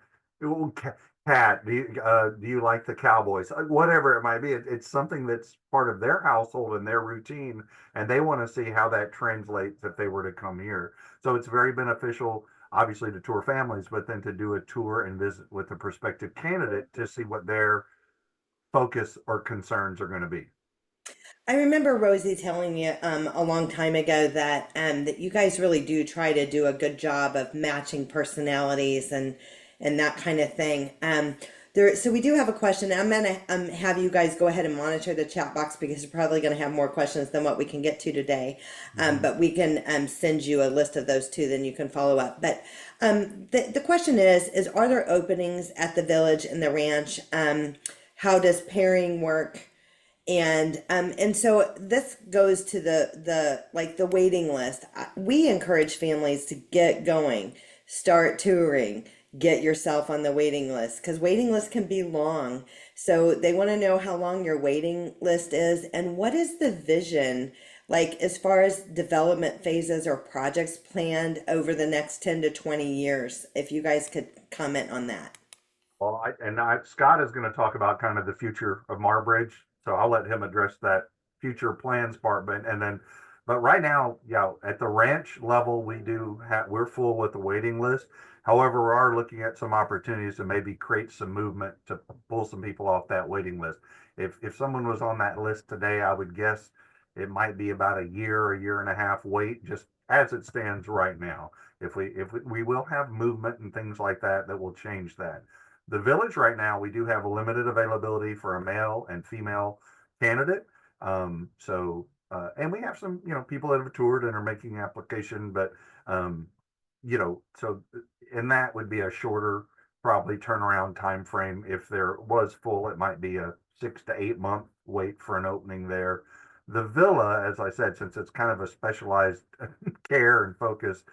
S2: cat? Do you like the Cowboys? Whatever it might be, it's something that's part of their household and their routine, and they want to see how that translates if they were to come here. So it's very beneficial, obviously, to tour families, but then to do a tour and visit with a prospective candidate to see what their focus or concerns are going to be.
S1: I remember Rosie telling me a long time ago that you guys really do try to do a good job of matching personalities and that kind of thing. So we do have a question. I'm gonna have you guys go ahead and monitor the chat box because you're probably gonna have more questions than what we can get to today. But we can send you a list of those too, then you can follow up. But the question is are there openings at the village and the ranch? How does pairing work? And so this goes to the like the waiting list. We encourage families to get going, start touring, get yourself on the waiting list, because waiting lists can be long. So they want to know how long your waiting list is and what is the vision, like as far as development phases or projects planned over the next 10 to 20 years. If you guys could comment on that.
S2: Well, Scott is going to talk about kind of the future of Marbridge, so I'll let him address that future plans part. But right now, yeah, at the ranch level, we're full with the waiting list. However, we are looking at some opportunities to maybe create some movement to pull some people off that waiting list. If someone was on that list today, I would guess it might be about a year and a half wait, just as it stands right now. If we will have movement and things like that that will change that. The village right now, we do have a limited availability for a male and female candidate. And we have some, people that have toured and are making application, but, so and that would be a shorter, probably turnaround time frame. If there was full, it might be a 6 to 8 month wait for an opening there. The villa, as I said, since it's kind of a specialized care and focus,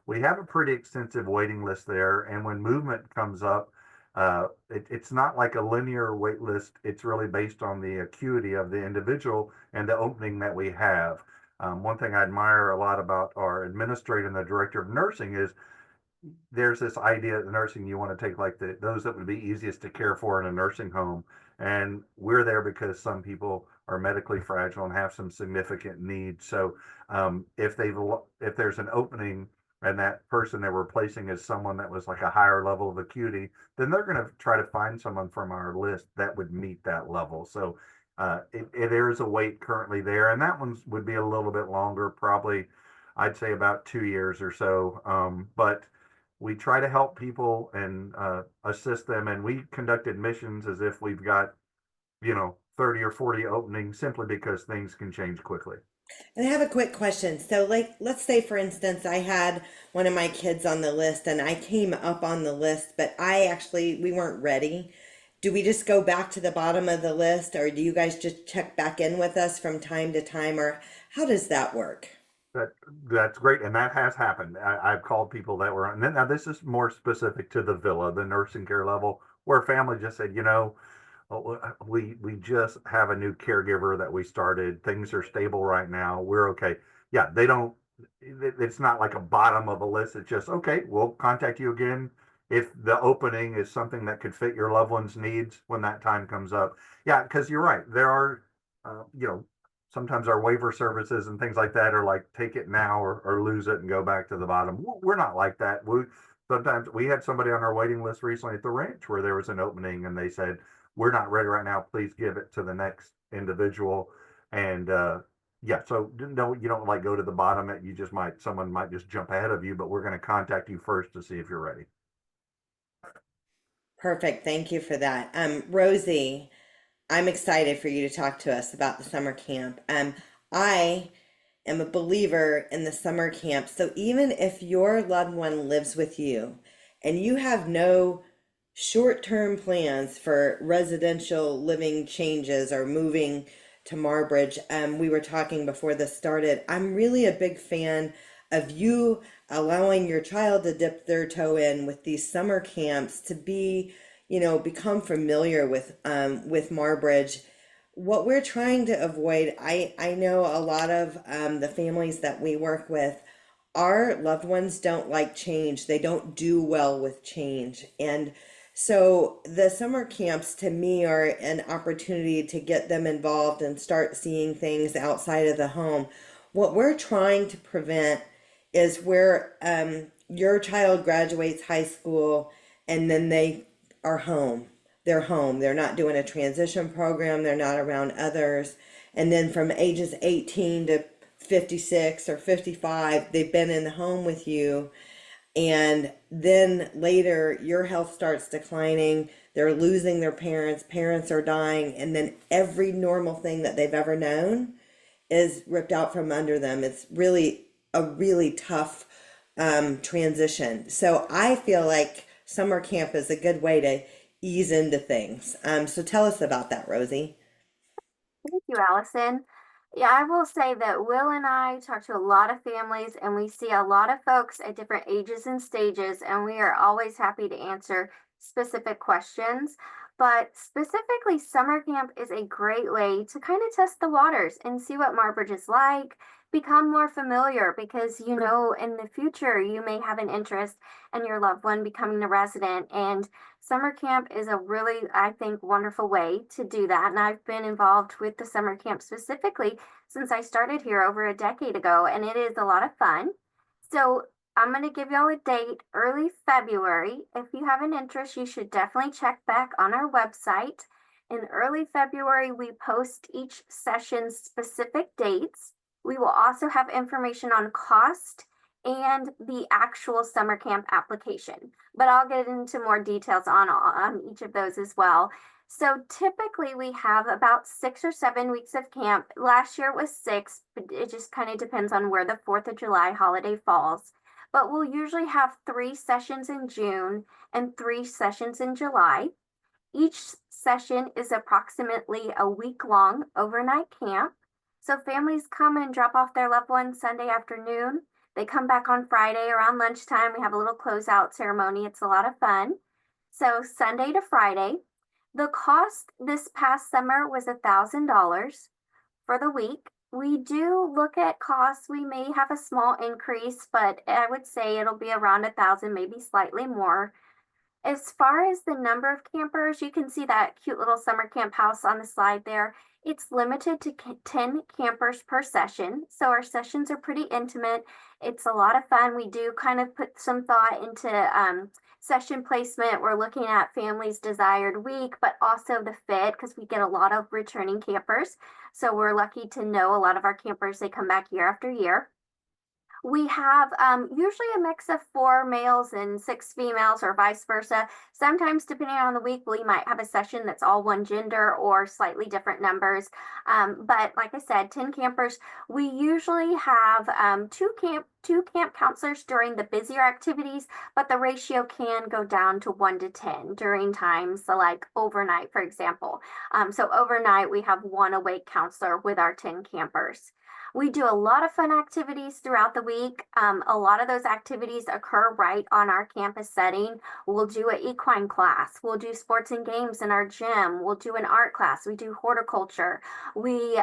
S2: we have a pretty extensive waiting list there. And when movement comes up, it's not like a linear wait list. It's really based on the acuity of the individual and the opening that we have. One thing I admire a lot about our administrator and the director of nursing is there's this idea of nursing, you want to take like those that would be easiest to care for in a nursing home. And we're there because some people are medically fragile and have some significant needs. So if there's an opening and that person they're replacing is someone that was like a higher level of acuity, then they're going to try to find someone from our list that would meet that level. So there is a wait currently there, and that one would be a little bit longer, probably I'd say about 2 years or so. But we try to help people and assist them, and we conduct admissions as if we've got 30 or 40 openings, simply because things can change quickly.
S1: And I have a quick question. So, like, let's say, for instance, I had one of my kids on the list and I came up on the list, but we weren't ready. Do we just go back to the bottom of the list, or do you guys just check back in with us from time to time, or how does that work?
S2: That that's great, and that has happened. I've called people that were, and then now this is more specific to the villa, the nursing care level, where a family just said, we just have a new caregiver that we started. Things are stable right now. We're okay. Yeah, they don't. It's not like a bottom of a list. It's just okay. We'll contact you again if the opening is something that could fit your loved one's needs when that time comes up. Yeah, because you're right. There are, sometimes our waiver services and things like that are like take it now or lose it and go back to the bottom. We're not like that. Sometimes we had somebody on our waiting list recently at the ranch where there was an opening and they said, we're not ready right now. Please give it to the next individual. And yeah, so no, you don't like go to the bottom. Someone might just jump ahead of you, but we're going to contact you first to see if you're ready.
S1: Perfect. Thank you for that. Rosie, I'm excited for you to talk to us about the summer camp. I am a believer in the summer camp. So even if your loved one lives with you and you have no short-term plans for residential living changes or moving to Marbridge, we were talking before this started. I'm really a big fan of you allowing your child to dip their toe in with these summer camps to be, become familiar with Marbridge. What we're trying to avoid, I know a lot of the families that we work with, our loved ones don't like change. They don't do well with change. And so the summer camps to me are an opportunity to get them involved and start seeing things outside of the home. What we're trying to prevent is where your child graduates high school and then they are home. They're home. They're not doing a transition program. They're not around others. And then from ages 18 to 56 or 55, they've been in the home with you. And then later, your health starts declining. They're losing their parents. Parents are dying. And then every normal thing that they've ever known is ripped out from under them. It's really a really tough transition. So I feel like summer camp is a good way to ease into things. So tell us about that, Rosie.
S7: Thank you, Allison. Yeah, I will say that Will and I talk to a lot of families and we see a lot of folks at different ages and stages, and we are always happy to answer specific questions. But specifically, summer camp is a great way to kind of test the waters and see what Marbridge is like, become more familiar because in the future you may have an interest in your loved one becoming a resident. And summer camp is a really, I think, wonderful way to do that. And I've been involved with the summer camp specifically since I started here over a decade ago, and it is a lot of fun. So I'm going to give y'all a date, early February. If you have an interest, you should definitely check back on our website. In early February, we post each session's specific dates. We will also have information on cost and the actual summer camp application. But I'll get into more details on each of those as well. So typically we have about 6 or 7 weeks of camp. Last year it was 6, but it just kind of depends on where the 4th of July holiday falls. But we'll usually have 3 sessions in June and 3 sessions in July. Each session is approximately a week-long overnight camp. So families come and drop off their loved ones Sunday afternoon. They come back on Friday around lunchtime. We have a little closeout ceremony. It's a lot of fun. So Sunday to Friday. The cost this past summer was $1,000 for the week. We do look at costs. We may have a small increase, but I would say it'll be around $1,000, maybe slightly more. As far as the number of campers, you can see that cute little summer camp house on the slide there. It's limited to 10 campers per session. So our sessions are pretty intimate. It's a lot of fun. We do kind of put some thought into session placement. We're looking at families' desired week, but also the fit because we get a lot of returning campers. So we're lucky to know a lot of our campers, they come back year after year. We have usually a mix of 4 males and 6 females or vice versa. Sometimes, depending on the week, we might have a session that's all one gender or slightly different numbers. But like I said, 10 campers. We usually have 2 camp counselors during the busier activities, but the ratio can go down to 1 to 10 during times like overnight, for example. So overnight, we have 1 awake counselor with our 10 campers. We do a lot of fun activities throughout the week. A lot of those activities occur right on our campus setting. We'll do an equine class. We'll do sports and games in our gym. We'll do an art class. We do horticulture. We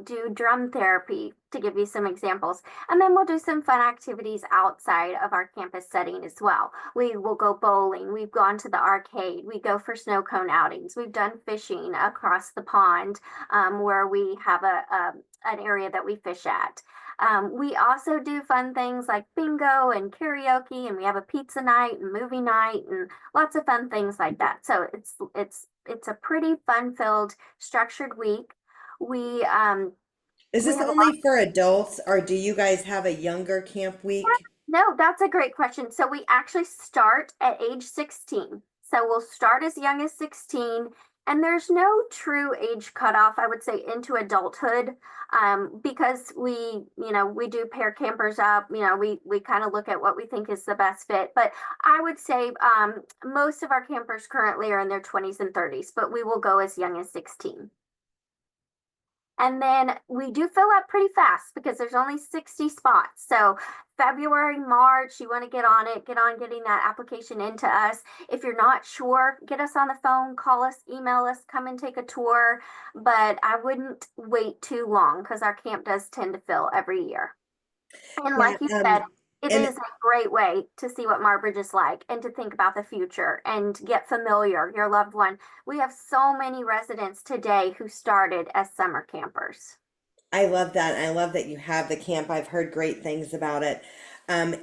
S7: do drum therapy, to give you some examples. And then we'll do some fun activities outside of our campus setting as well. We will go bowling. We've gone to the arcade. We go for snow cone outings. We've done fishing across the pond, where we have an area that we fish at. We also do fun things like bingo and karaoke, and we have a pizza night and movie night and lots of fun things like that. So it's a pretty fun-filled, structured week. We
S1: Is
S7: we
S1: this
S7: have a lot.
S1: only for adults, or do you guys have a younger camp week?
S7: No, that's a great question. So we actually start at age 16. So we'll start as young as 16, and there's no true age cutoff, I would say, into adulthood, because we do pair campers up. We kind of look at what we think is the best fit. But I would say most of our campers currently are in their 20s and 30s, but we will go as young as 16. And then we do fill up pretty fast because there's only 60 spots. So February, March, you want to get on it, get on getting that application into us. If you're not sure, get us on the phone, call us, email us, come and take a tour. But I wouldn't wait too long because our camp does tend to fill every year. And like you said, it
S1: and
S7: is a great way to see what Marbridge is like and to think about the future and get familiar, your loved one. We have so many residents today who started as summer campers.
S1: I love that. I love that you have the camp. I've heard great things about it. And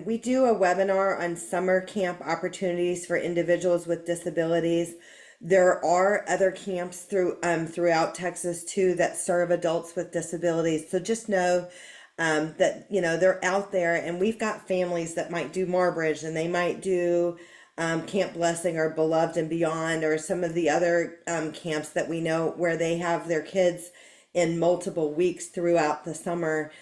S1: we do a webinar on summer camp opportunities for individuals with disabilities. There are other camps throughout Texas too that serve adults with disabilities. So just know that they're out there, and we've got families that might do Marbridge, and they might do Camp Blessing or Beloved and Beyond, or some of the other camps that we know where they have their kids in multiple weeks throughout the summer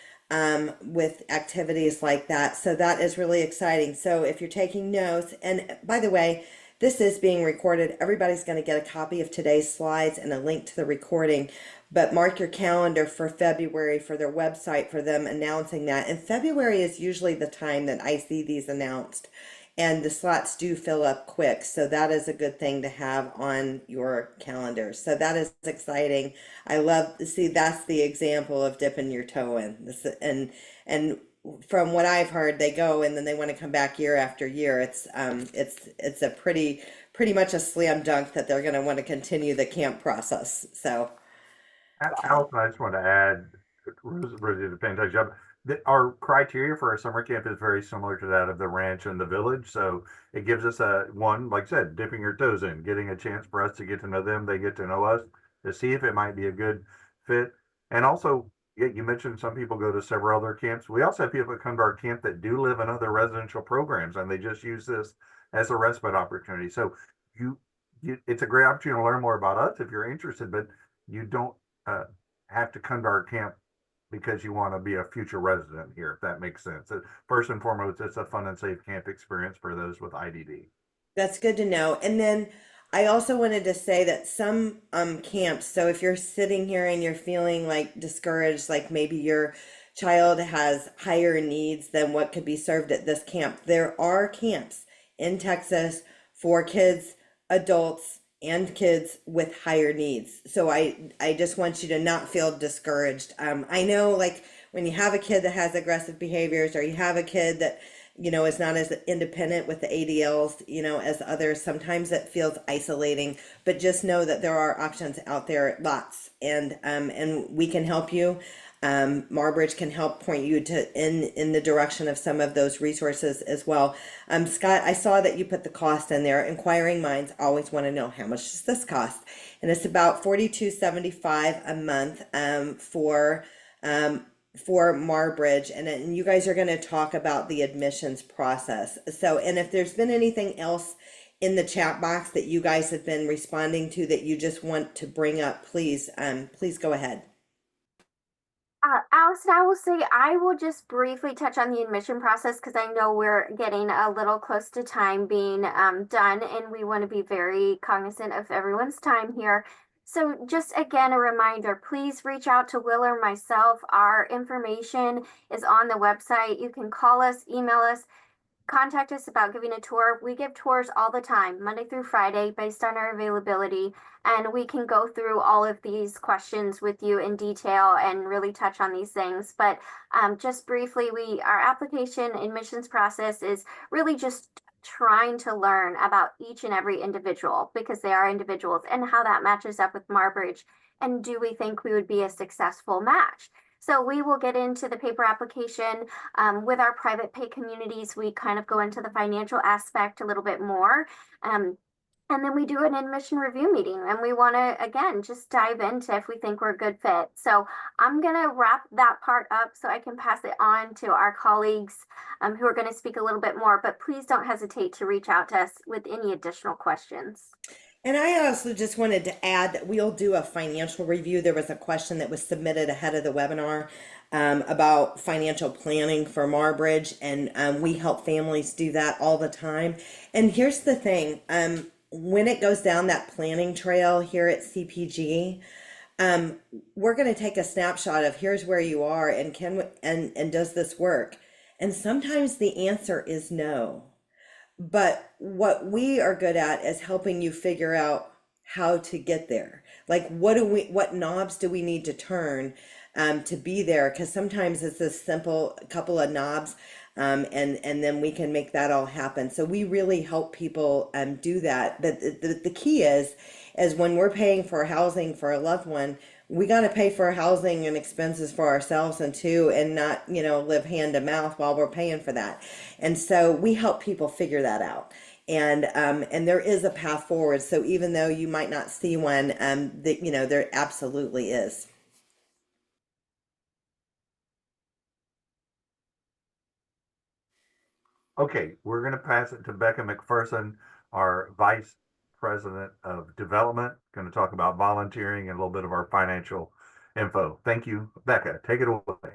S1: with activities like that. So that is really exciting. So if you're taking notes, and by the way, this is being recorded. Everybody's going to get a copy of today's slides and a link to the recording. But mark your calendar for February for their website for them announcing that. And February is usually the time that I see these announced. And the slots do fill up quick. So that is a good thing to have on your calendar. So that is exciting. I love to see that's the example of dipping your toe in. And from what I've heard, they go and then they want to come back year after year. It's a pretty much a slam dunk that they're going to want to continue the camp process. So
S2: Allison, I just want to add, Rosie did a fantastic job. Our criteria for our summer camp is very similar to that of the ranch and the village. So it gives us one, like I said, dipping your toes in, getting a chance for us to get to know them, they get to know us, to see if it might be a good fit. And also, yeah, you mentioned some people go to several other camps. We also have people that come to our camp that do live in other residential programs, and they just use this as a respite opportunity. So it's a great opportunity to learn more about us if you're interested, but you don't have to come to our camp because you want to be a future resident here, if that makes sense. First and foremost, it's a fun and safe camp experience for those with IDD.
S1: that's good to know. And then I also wanted to say that some camps, so if you're sitting here and you're feeling like discouraged, like maybe your child has higher needs than what could be served at this camp, there are camps in Texas for kids, adults, and kids with higher needs. So I just want you to not feel discouraged. I know, like, when you have a kid that has aggressive behaviors, or you have a kid that is not as independent with the ADLs as others, sometimes it feels isolating. But just know that there are options out there, lots, and we can help you. Marbridge can help point you in the direction of some of those resources as well. Scott, I saw that you put the cost in there. Inquiring minds always want to know, how much does this cost? And it's about $42.75 a month for Marbridge, and you guys are going to talk about the admissions process. So, and if there's been anything else in the chat box that you guys have been responding to that you just want to bring up, please go ahead.
S7: Allison, I will say I will just briefly touch on the admission process because I know we're getting a little close to time being done, and we want to be very cognizant of everyone's time here. So just again, a reminder, please reach out to Will or myself. Our information is on the website. You can call us, email us, contact us about giving a tour. We give tours all the time, Monday through Friday, based on our availability. And we can go through all of these questions with you in detail and really touch on these things. But just briefly, our application admissions process is really just trying to learn about each and every individual, because they are individuals, and how that matches up with Marbridge. And do we think we would be a successful match? So we will get into the paper application. With our private pay communities, we kind of go into the financial aspect a little bit more. And then we do an admission review meeting, and we want to, again, just dive into if we think we're a good fit. So I'm going to wrap that part up so I can pass it on to our colleagues who are going to speak a little bit more. But please don't hesitate to reach out to us with any additional questions.
S1: And I also just wanted to add that we'll do a financial review. There was a question that was submitted ahead of the webinar about financial planning for Marbridge, and we help families do that all the time. And here's the thing, when it goes down that planning trail here at CPG, we're going to take a snapshot of here's where you are, and and does this work? And sometimes the answer is no. But what we are good at is helping you figure out how to get there. Like, what knobs do we need to turn to be there? Because sometimes it's a simple couple of knobs, and then we can make that all happen. So we really help people do that. But the key is when we're paying for housing for a loved one, we got to pay for housing and expenses for ourselves and not, live hand to mouth while we're paying for that. And so we help people figure that out. And there is a path forward. So even though you might not see one, there absolutely is.
S2: Okay, we're going to pass it to Becca McPherson, our Vice President of Development, going to talk about volunteering and a little bit of our financial info. Thank you, Becca. Take it away.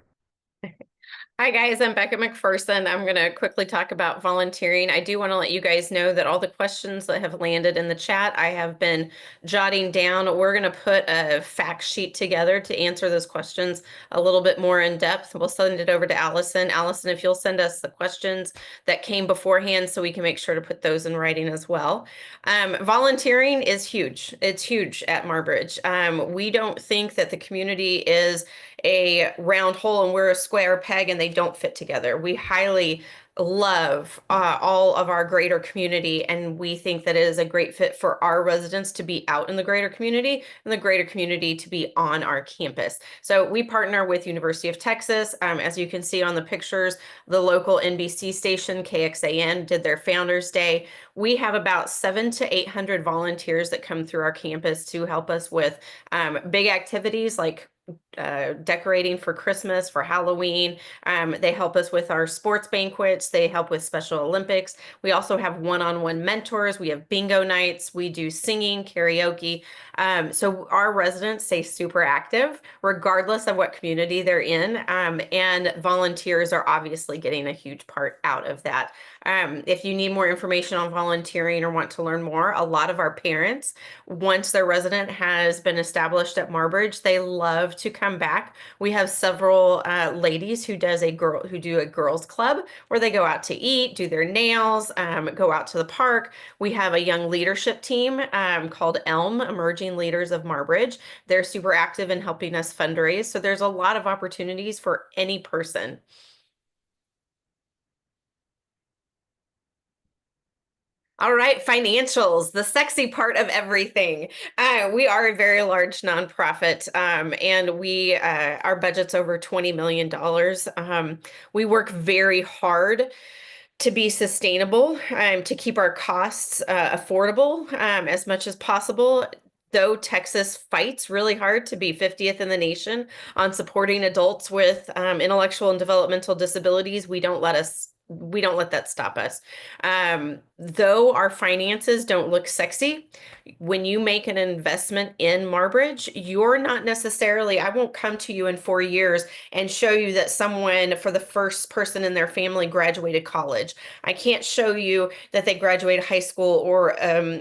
S8: Hi guys, I'm Becca McPherson. I'm going to quickly talk about volunteering. I do want to let you guys know that all the questions that have landed in the chat, I have been jotting down. We're going to put a fact sheet together to answer those questions a little bit more in depth. We'll send it over to Allison. Allison, if you'll send us the questions that came beforehand so we can make sure to put those in writing as well. Volunteering is huge. It's huge at Marbridge. We don't think that the community is a round hole and we're a square peg and they don't fit together. We highly love all of our greater community, and we think that it is a great fit for our residents to be out in the greater community and the greater community to be on our campus. So we partner with University of Texas. As you can see on the pictures, the local NBC station KXAN did their Founders Day. We have about 700 to 800 volunteers that come through our campus to help us with big activities like decorating for Christmas, for Halloween. They help us with our sports banquets. They help with Special Olympics. We also have one-on-one mentors. We have bingo nights. We do singing, karaoke. So our residents stay super active regardless of what community they're in. And volunteers are obviously getting a huge part out of that. If you need more information on volunteering or want to learn more, a lot of our parents, once their resident has been established at Marbridge, they love to come back. We have several ladies who do a girls club where they go out to eat, do their nails, go out to the park. We have a young leadership team called ELM, Emerging Leaders of Marbridge. They're super active in helping us fundraise. So there's a lot of opportunities for any person. All right, financials, the sexy part of everything. We are a very large nonprofit, and our budget's over $20 million. We work very hard to be sustainable, to keep our costs affordable as much as possible. Though Texas fights really hard to be 50th in the nation on supporting adults with intellectual and developmental disabilities, we don't let us we don't let that stop us. Though our finances don't look sexy, when you make an investment in Marbridge, you're not necessarily, I won't come to you in 4 years and show you that someone, for the first person in their family, graduated college. I can't show you that they graduated high school or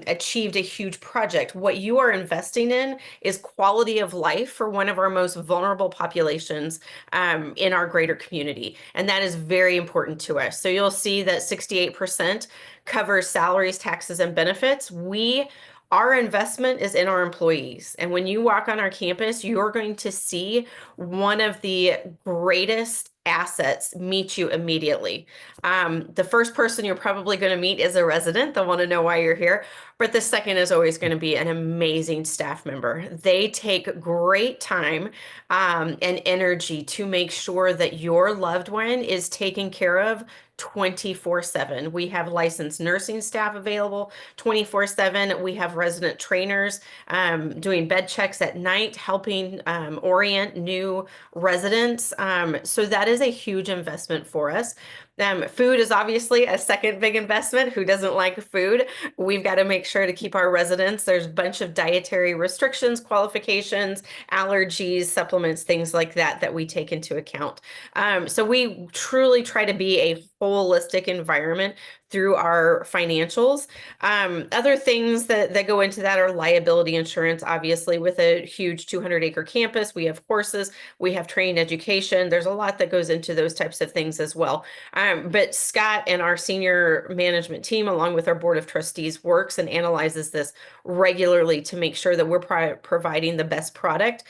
S8: achieved a huge project. What you are investing in is quality of life for one of our most vulnerable populations in our greater community. And that is very important to us. So you'll see that 68% covers salaries, taxes, and benefits. Our investment is in our employees. And when you walk on our campus, you're going to see one of the greatest assets meet you immediately. The first person you're probably going to meet is a resident. They'll want to know why you're here. But the second is always going to be an amazing staff member. They take great time and energy to make sure that your loved one is taken care of 24/7. We have licensed nursing staff available 24/7. We have resident trainers doing bed checks at night, helping orient new residents. So that is a huge investment for us. Food is obviously a second big investment. Who doesn't like food? We've got to make sure to keep our residents. There's a bunch of dietary restrictions, qualifications, allergies, supplements, things like that we take into account. So we truly try to be a holistic environment through our financials. Other things that go into that are liability insurance. Obviously, with a huge 200-acre campus, we have horses, we have training education. There's a lot that goes into those types of things as well. But Scott and our senior management team, along with our board of trustees, works and analyzes this regularly to make sure that we're providing the best product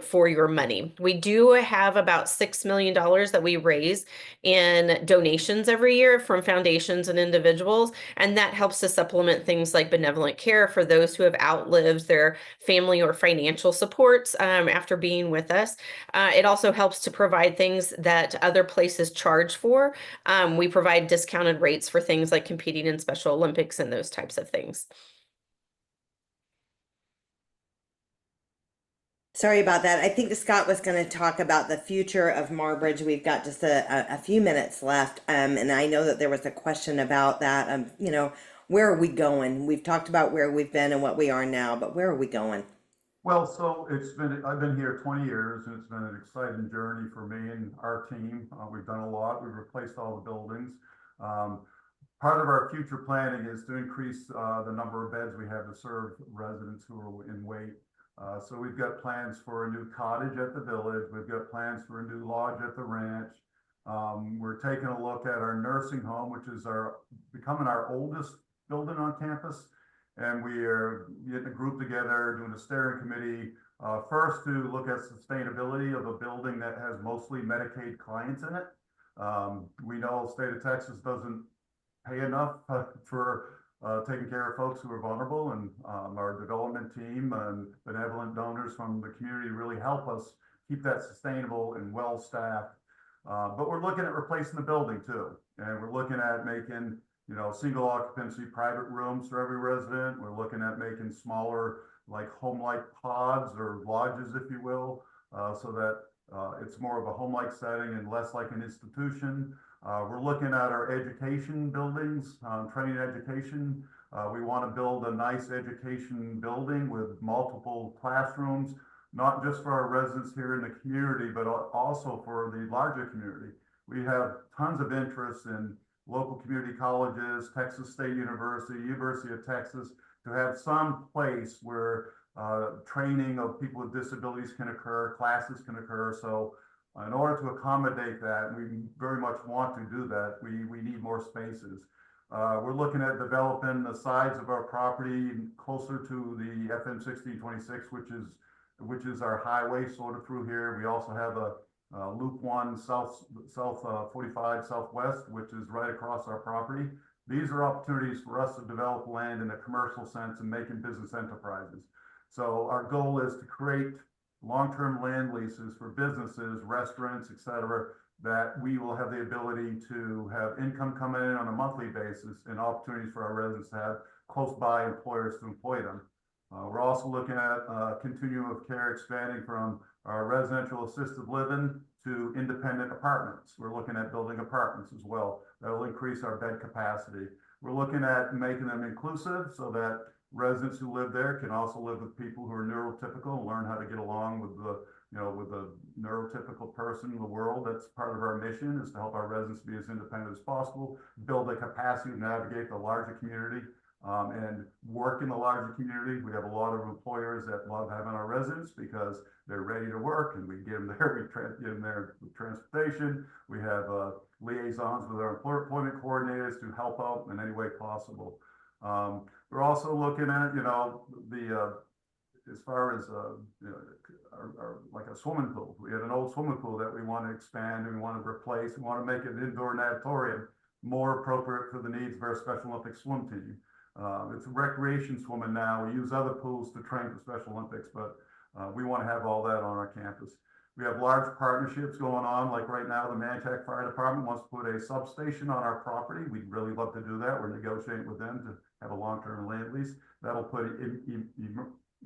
S8: for your money. We do have about $6 million that we raise in donations every year from foundations and individuals, and that helps to supplement things like benevolent care for those who have outlived their family or financial supports after being with us. It also helps to provide things that other places charge for. We provide discounted rates for things like competing in Special Olympics and those types of things.
S1: Sorry about that. I think Scott was going to talk about the future of Marbridge. We've got just a few minutes left. And I know that there was a question about that. Where are we going? We've talked about where we've been and what we are now, but where are we going?
S3: Well, so I've been here 20 years and it's been an exciting journey for me and our team. We've done a lot. We've replaced all the buildings. Part of our future planning is to increase the number of beds we have to serve residents who are in wait. So we've got plans for a new cottage at the village. We've got plans for a new lodge at the ranch. We're taking a look at our nursing home, which is becoming our oldest building on campus. And we are getting a group together, doing a steering committee, first to look at sustainability of a building that has mostly Medicaid clients in it. We know the state of Texas doesn't pay enough for taking care of folks who are vulnerable, and our development team and benevolent donors from the community really help us keep that sustainable and well staffed. But we're looking at replacing the building too, and we're looking at making single occupancy private rooms for every resident. We're looking at making smaller, like home-like pods or lodges, if you will, so that it's more of a home-like setting and less like an institution. We're looking at our education buildings, training education. We want to build a nice education building with multiple classrooms, not just for our residents here in the community, but also for the larger community. We have tons of interest in local community colleges, Texas State University, University of Texas, to have some place where training of people with disabilities can occur, classes can occur. So in order to accommodate that, we very much want to do that. We need more spaces. We're looking at developing the sides of our property closer to the FM 1626, which is our highway sort of through here. We also have a Loop 1 South 45 Southwest, which is right across our property. These are opportunities for us to develop land in a commercial sense and making business enterprises. So our goal is to create long-term land leases for businesses, restaurants, etc., that we will have the ability to have income coming in on a monthly basis and opportunities for our residents to have close by employers to employ them. We're also looking at continuum of care expanding from our residential assisted living to independent apartments. We're looking at building apartments as well. That will increase our bed capacity. We're looking at making them inclusive so that residents who live there can also live with people who are neurotypical and learn how to get along with the, with a neurotypical person in the world. That's part of our mission, is to help our residents be as independent as possible, build the capacity to navigate the larger community, and work in the larger community. We have a lot of employers that love having our residents because they're ready to work, and we get them there. We get them there with transportation. We have liaisons with our employment coordinators to help out in any way possible. We're also looking at, as far as like a swimming pool. We had an old swimming pool that we want to expand and we want to replace. We want to make it an indoor natatorium, more appropriate for the needs of our Special Olympics swim team. It's recreation swimming now. We use other pools to train for Special Olympics, but we want to have all that on our campus. We have large partnerships going on, like right now, the Manchaca Fire Department wants to put a substation on our property. We'd really love to do that. We're negotiating with them to have a long-term land lease. That'll put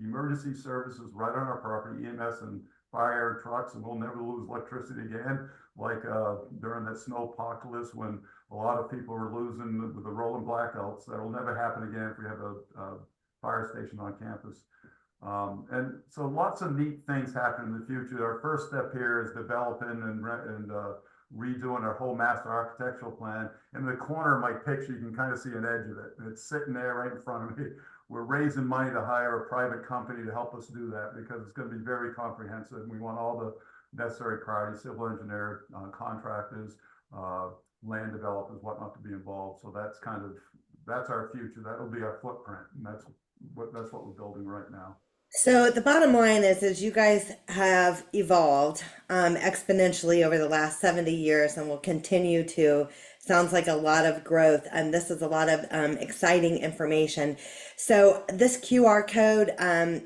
S3: emergency services right on our property, EMS and fire trucks, and we'll never lose electricity again, like during that snow apocalypse when a lot of people were losing with the rolling blackouts. That'll never happen again if we have a fire station on campus. And so lots of neat things happen in the future. Our first step here is developing and redoing our whole master architectural plan. In the corner of my picture, you can kind of see an edge of it. It's sitting there right in front of me. We're raising money to hire a private company to help us do that because it's going to be very comprehensive. We want all the necessary parties, civil engineer, contractors, land developers, whatnot, to be involved. So that's our future. That'll be our footprint, and that's what we're building right now.
S1: So the bottom line is you guys have evolved exponentially over the last 70 years and will continue to. Sounds like a lot of growth, and this is a lot of exciting information. So this QR code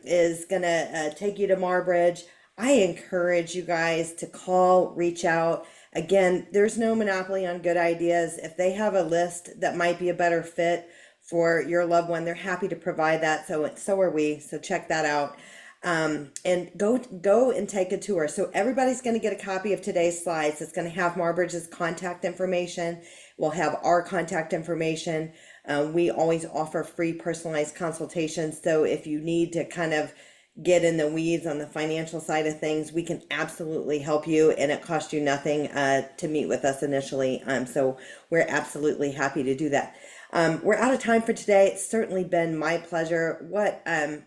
S1: is gonna take you to Marbridge. I encourage you guys to call, reach out. Again, there's no monopoly on good ideas. If they have a list that might be a better fit for your loved one, they're happy to provide that. So are we. So check that out. And go and take a tour. So everybody's going to get a copy of today's slides. It's going to have Marbridge's contact information. We'll have our contact information. We always offer free personalized consultations. So if you need to kind of get in the weeds on the financial side of things, we can absolutely help you, and it costs you nothing to meet with us initially. So we're absolutely happy to do that. We're out of time for today. It's certainly been my pleasure.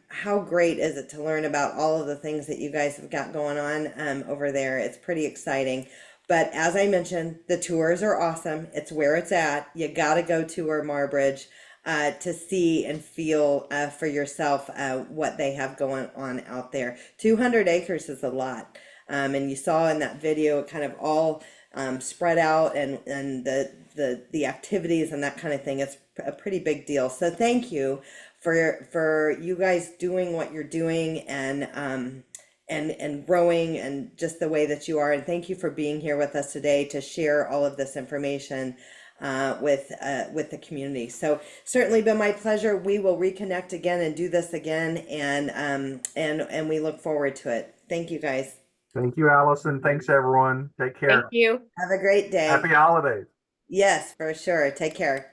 S1: How great is it to learn about all of the things that you guys have got going on over there? It's pretty exciting. But as I mentioned, the tours are awesome. It's where it's at. You got to go tour Marbridge to see and feel for yourself what they have going on out there. 200 acres is a lot. And you saw in that video, it kind of all spread out and the activities and that kind of thing. It's a pretty big deal. So thank you for you guys doing what you're doing and growing and just the way that you are. And thank you for being here with us today to share all of this information with the community. So certainly been my pleasure. We will reconnect again and do this again, and we look forward to it. Thank you guys.
S2: Thank you, Allison. Thanks, everyone. Take care.
S8: Thank you.
S1: Have a great day.
S2: Happy holidays.
S1: Yes, for sure. Take care.